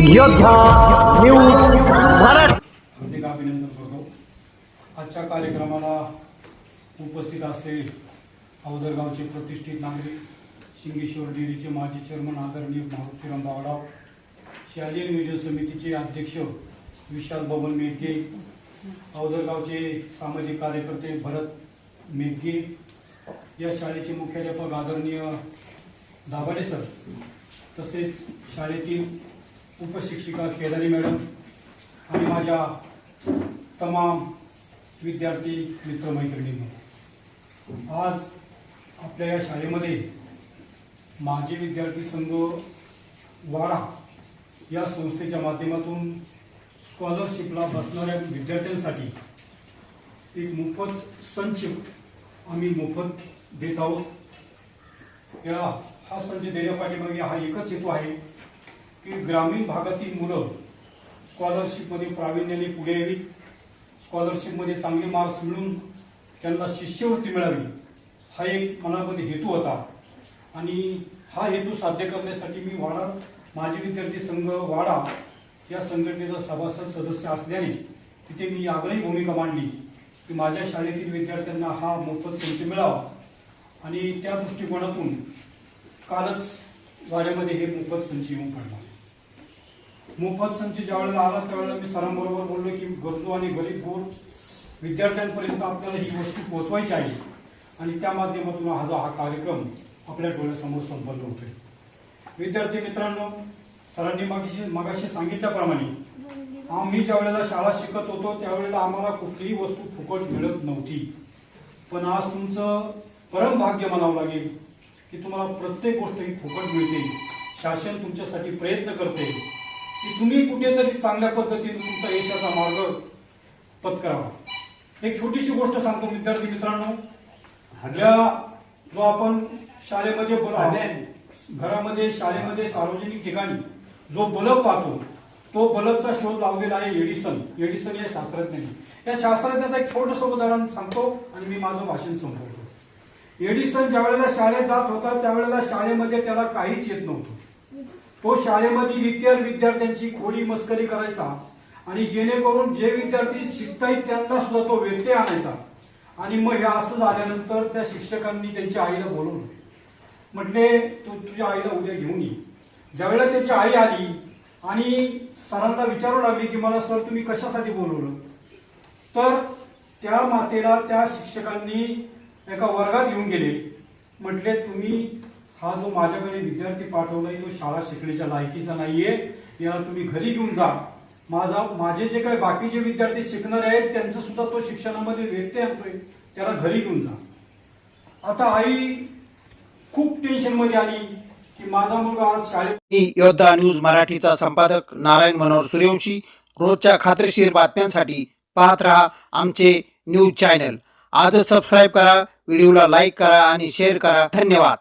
योद्धा न्यूज मराठी हार्दिक अभिनंदन करतो। आजच्या कार्यक्रमाला उपस्थित असलेले अवधर गावचे प्रतिष्ठित नागरिक, शिंगेश्वर डेअरीचे माजी चेअरमन आदरणीय मारुतीराम बावडाव, शालेय नियोजन समितीचे अध्यक्ष विशाल बबन मेघे, अवधर गावचे सामाजिक कार्यकर्ते भरत मेघे, या शाळेचे मुख्याध्यापक आदरणीय दाभाडे सर, तसेच शाळेतील उपशिक्षिका केदारी मॅडम आणि माझ्या तमाम विद्यार्थी मित्रमैत्रिणींनो, आज आपल्या या शाळेमध्ये माजी विद्यार्थी संघ वाडा या संस्थेच्या माध्यमातून स्कॉलरशिपला बसणाऱ्या विद्यार्थ्यांसाठी एक मोफत संच आम्ही मोफत देत आहोत। हा संच देण्यापाठीमागे हा एकच हेतू आहे की ग्रामीण भागातील मुलं स्कॉलरशिपमध्ये प्रावीण्याने पुढे यावी, स्कॉलरशिपमध्ये चांगले मार्क्स मिळून त्यांना शिष्यवृत्ती मिळावी, हा एक मनामध्ये हेतू होता। आणि हा हेतू साध्य करण्यासाठी मी वाडा माजी विद्यार्थी संघ वाडा या संघटनेचा सभासद सदस्य असल्याने तिथे मी आग्रही भूमिका मांडली की माझ्या शाळेतील विद्यार्थ्यांना हा मोफत संच मिळावा। आणि त्या दृष्टिकोनातून कालच वाड्यामध्ये हे मोफत संच येऊन पडला। मोफत संच ज्यावेळेला आला त्यावेळेला मी सरांबरोबर बोललो की गरजू आणि गरीब विद्यार्थ्यांपर्यंत आपल्याला ही वस्तू पोहोचवायची आहे आणि त्या माध्यमातून हा कार्यक्रम आपल्या डोळ्यासमोर संपन्न होतोय। विद्यार्थी मित्रांनो, सरांनी मगाशी सांगितल्याप्रमाणे आम्ही ज्या वेळेला शाळा शिकत होतो त्यावेळेला आम्हाला कुठलीही वस्तू फुकट मिळत नव्हती, पण आज तुमचं परम भाग्य म्हणावं लागेल की तुम्हाला प्रत्येक गोष्ट ही फुकट मिळते। शासन तुमच्यासाठी प्रयत्न करते की तुम्ही कुठेतरी चांगल्या पद्धतीने तुमचा यशाचा मार्ग पत्करावा। एक छोटीशी गोष्ट सांगतो विद्यार्थी मित्रांनो, जो आपण शाळेमध्ये घरामध्ये शाळेमध्ये सार्वजनिक ठिकाणी जो बल्ब पाहतो तो बल्बचा शोध लावलेला आहे एडिसन या शास्त्रज्ञांनी। या शास्त्रज्ञाचं एक छोटंसं उदाहरण सांगतो आणि मी माझं भाषण संपवतो। एडिसन ज्या वेळेला शाळेत जात होता त्यावेळेला शाळेमध्ये त्याला काहीच येत नव्हतं। तो शाळेमध्ये इतर विद्यार्थ्यांची खोडी मस्करी करायचा आणि जेणेकरून जे विद्यार्थी शिकतायत त्यांना सुद्धा तो व्यत्यय आणायचा। आणि मग हे असं झाल्यानंतर त्या शिक्षकांनी त्यांच्या आईला बोलवलं, म्हटले तू तुझ्या आईला उद्या घेऊन ये। ज्यावेळेला त्याची आई आली आणि सरांना विचारू लागली की मला सर तुम्ही कशासाठी बोलवलं, तर त्या मातेला त्या शिक्षकांनी एका वर्गात घेऊन गेले, म्हटले तुम्ही हा जो माझ्याकडे विद्यार्थी पाठवलाय तो शाळा शिकण्याच्या लायकीचा नाहीये, याला तुम्ही घरी घेऊन जा। माझे जे काही बाकीचे विद्यार्थी शिकणारे आहेत त्यांचं सुद्धा तो शिक्षणामध्ये व्यत्यय आणतोय, त्याला घरी घेऊन जा। आता आई खूप टेन्शन मध्ये आली की माझा मुलगा आज शाळेत। योद्धा न्यूज मराठीचा संपादक नारायण मनोहर सूर्यवंशी। रोजच्या खात्रीशीर बातम्यांसाठी पाहत रहा आमचे न्यूज चॅनल। आजच सबस्क्राईब करा, व्हिडिओला लाईक करा आणि शेअर करा। धन्यवाद।